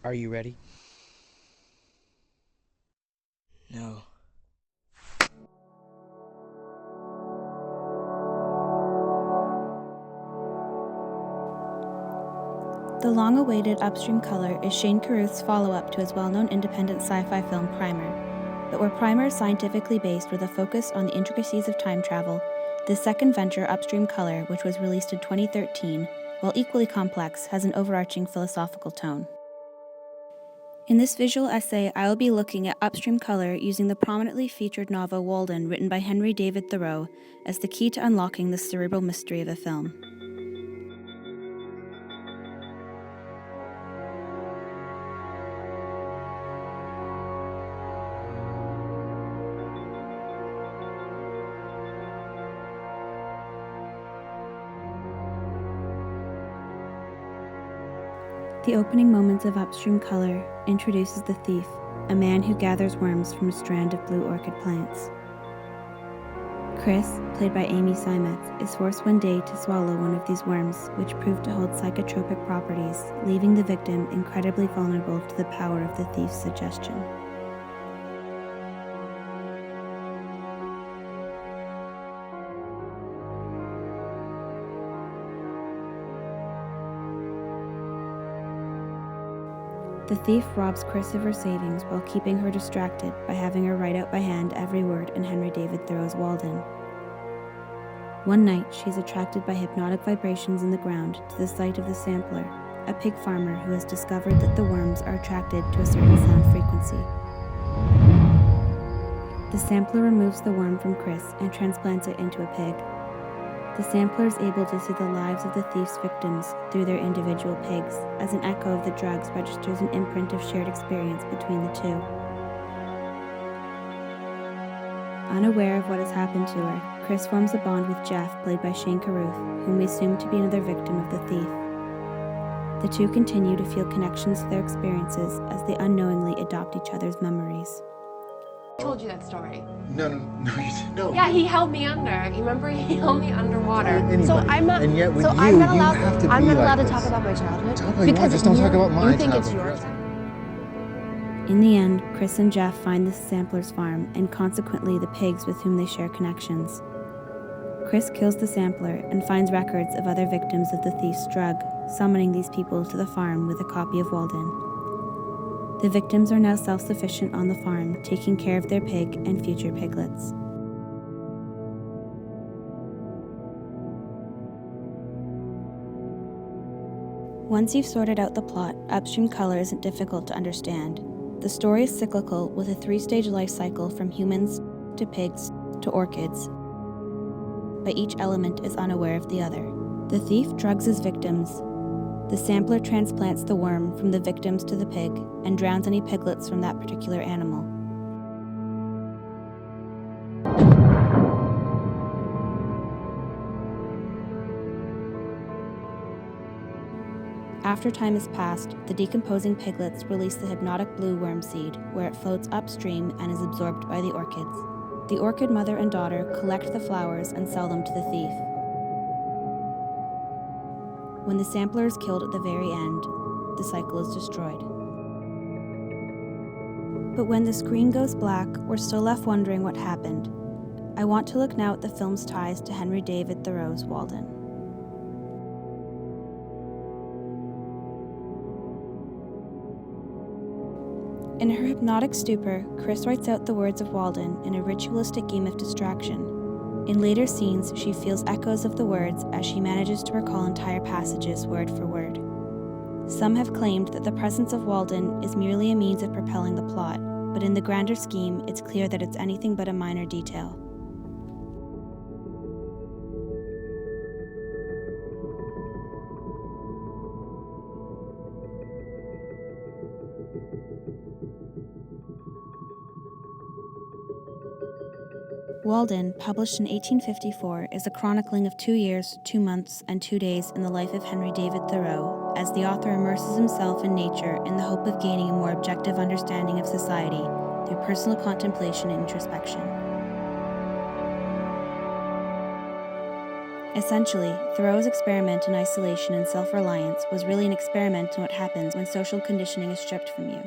Are you ready? No. The long-awaited Upstream Color is Shane Carruth's follow-up to his well-known independent sci-fi film Primer. But where Primer is scientifically based with a focus on the intricacies of time travel, the second venture, Upstream Color, which was released in 2013, while equally complex, has an overarching philosophical tone. In this visual essay, I will be looking at Upstream Color using the prominently featured novel Walden, written by Henry David Thoreau, as the key to unlocking the cerebral mystery of a film. The opening moments of Upstream Color introduces the thief, a man who gathers worms from a strand of blue orchid plants. Chris, played by Amy Seimetz, is forced one day to swallow one of these worms, which prove to hold psychotropic properties, leaving the victim incredibly vulnerable to the power of the thief's suggestion. The thief robs Chris of her savings while keeping her distracted by having her write out by hand every word in Henry David Thoreau's Walden. One night, she is attracted by hypnotic vibrations in the ground to the sight of the sampler, a pig farmer who has discovered that the worms are attracted to a certain sound frequency. The sampler removes the worm from Chris and transplants it into a pig. The sampler is able to see the lives of the thief's victims through their individual pigs, as an echo of the drugs registers an imprint of shared experience between the two. Unaware of what has happened to her, Chris forms a bond with Jeff, played by Shane Carruth, whom we assume to be another victim of the thief. The two continue to feel connections to their experiences as they unknowingly adopt each other's memories. I told you that story. No, you didn't. No. Yeah, he held me under. You remember? He held me underwater. Anybody. So I'm not. And yet with so you, I'm not you allowed. have to I'm be not allowed like to talk this. about my childhood. Talk all you want, just don't talk about my You think it's childhood. yours? In the end, Chris and Jeff find the sampler's farm, and consequently the pigs with whom they share connections. Chris kills the sampler and finds records of other victims of the thief's drug, summoning these people to the farm with a copy of Walden. The victims are now self-sufficient on the farm, taking care of their pig and future piglets. Once you've sorted out the plot, Upstream Color isn't difficult to understand. The story is cyclical, with a 3-stage life cycle from humans to pigs to orchids, but each element is unaware of the other. The thief drugs his victims. The sampler transplants the worm from the victims to the pig and drowns any piglets from that particular animal. After time has passed, the decomposing piglets release the hypnotic blue worm seed, where it floats upstream and is absorbed by the orchids. The orchid mother and daughter collect the flowers and sell them to the thief. When the sampler is killed at the very end, the cycle is destroyed. But when the screen goes black, we're still left wondering what happened. I want to look now at the film's ties to Henry David Thoreau's Walden. In her hypnotic stupor, Chris writes out the words of Walden in a ritualistic game of distraction. In later scenes, she feels echoes of the words as she manages to recall entire passages word for word. Some have claimed that the presence of Walden is merely a means of propelling the plot, but in the grander scheme, it's clear that it's anything but a minor detail. Walden, published in 1854, is a chronicling of 2 years, 2 months, and 2 days in the life of Henry David Thoreau, as the author immerses himself in nature in the hope of gaining a more objective understanding of society through personal contemplation and introspection. Essentially, Thoreau's experiment in isolation and self-reliance was really an experiment in what happens when social conditioning is stripped from you.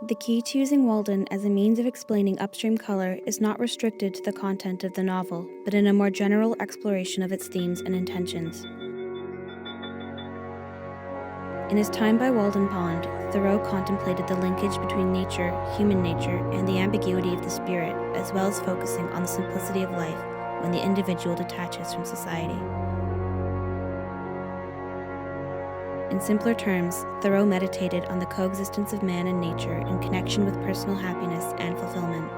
The key to using Walden as a means of explaining Upstream Color is not restricted to the content of the novel, but in a more general exploration of its themes and intentions. In his time by Walden Pond, Thoreau contemplated the linkage between nature, human nature, and the ambiguity of the spirit, as well as focusing on the simplicity of life when the individual detaches from society. In simpler terms, Thoreau meditated on the coexistence of man and nature in connection with personal happiness and fulfillment.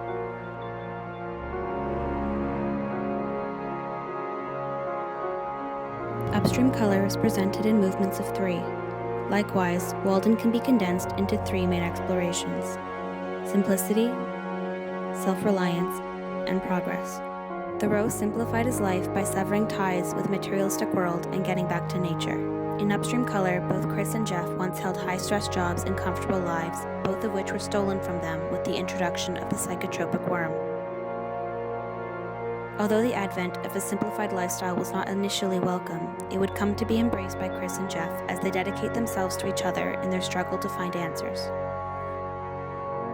Upstream Color is presented in movements of 3. Likewise, Walden can be condensed into 3 main explorations: simplicity, self-reliance, and progress. Thoreau simplified his life by severing ties with the materialistic world and getting back to nature. In Upstream Color, both Chris and Jeff once held high-stress jobs and comfortable lives, both of which were stolen from them with the introduction of the psychotropic worm. Although the advent of a simplified lifestyle was not initially welcome, it would come to be embraced by Chris and Jeff as they dedicate themselves to each other in their struggle to find answers.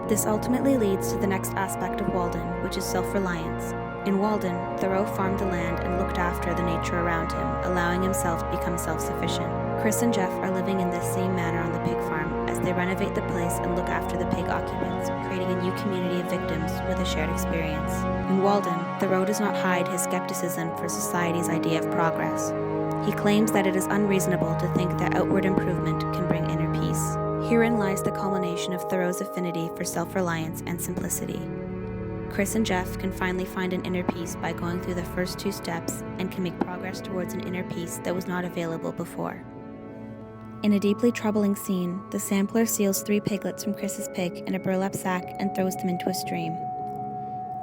This ultimately leads to the next aspect of Walden, which is self-reliance. In Walden, Thoreau farmed the land and looked after the nature around him, allowing himself to become self-sufficient. Chris and Jeff are living in this same manner on the pig farm as they renovate the place and look after the pig occupants, creating a new community of victims with a shared experience. In Walden, Thoreau does not hide his skepticism for society's idea of progress. He claims that it is unreasonable to think that outward improvement can bring inner peace. Herein lies the culmination of Thoreau's affinity for self-reliance and simplicity. Chris and Jeff can finally find an inner peace by going through the first 2 steps and can make progress towards an inner peace that was not available before. In a deeply troubling scene, the sampler seals 3 piglets from Chris's pig in a burlap sack and throws them into a stream.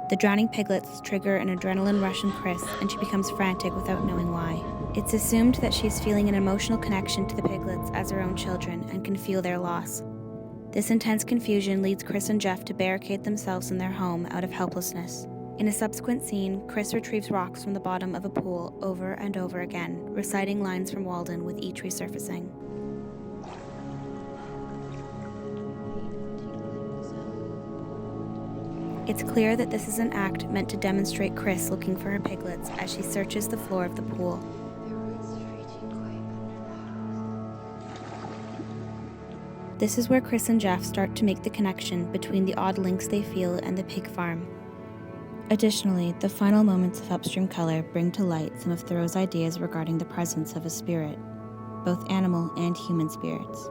The drowning piglets trigger an adrenaline rush in Chris, and she becomes frantic without knowing why. It's assumed that she's feeling an emotional connection to the piglets as her own children and can feel their loss. This intense confusion leads Chris and Jeff to barricade themselves in their home out of helplessness. In a subsequent scene, Chris retrieves rocks from the bottom of a pool over and over again, reciting lines from Walden with each resurfacing. It's clear that this is an act meant to demonstrate Chris looking for her piglets as she searches the floor of the pool. This is where Chris and Jeff start to make the connection between the odd links they feel and the pig farm. Additionally, the final moments of Upstream Color bring to light some of Thoreau's ideas regarding the presence of a spirit, both animal and human spirits.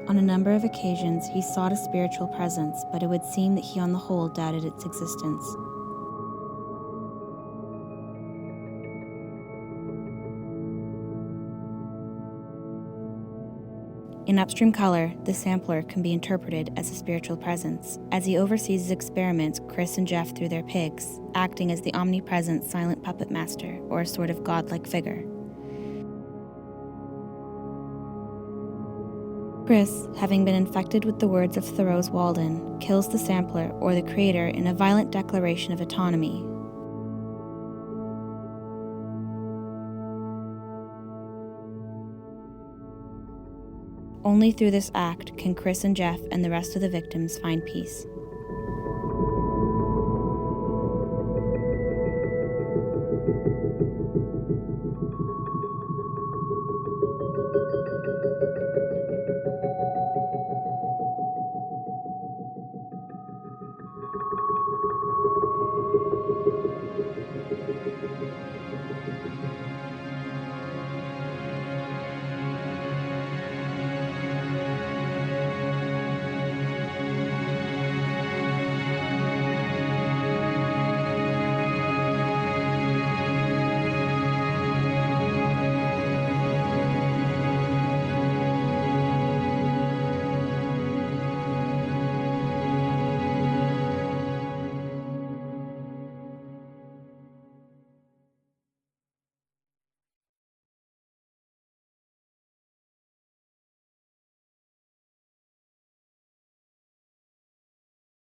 On a number of occasions, he sought a spiritual presence, but it would seem that he on the whole doubted its existence. In Upstream Color, the sampler can be interpreted as a spiritual presence, as he oversees his experiments Chris and Jeff through their pigs, acting as the omnipresent silent puppet master, or a sort of godlike figure. Chris, having been infected with the words of Thoreau's Walden, kills the sampler or the creator in a violent declaration of autonomy. Only through this act can Chris and Jeff and the rest of the victims find peace.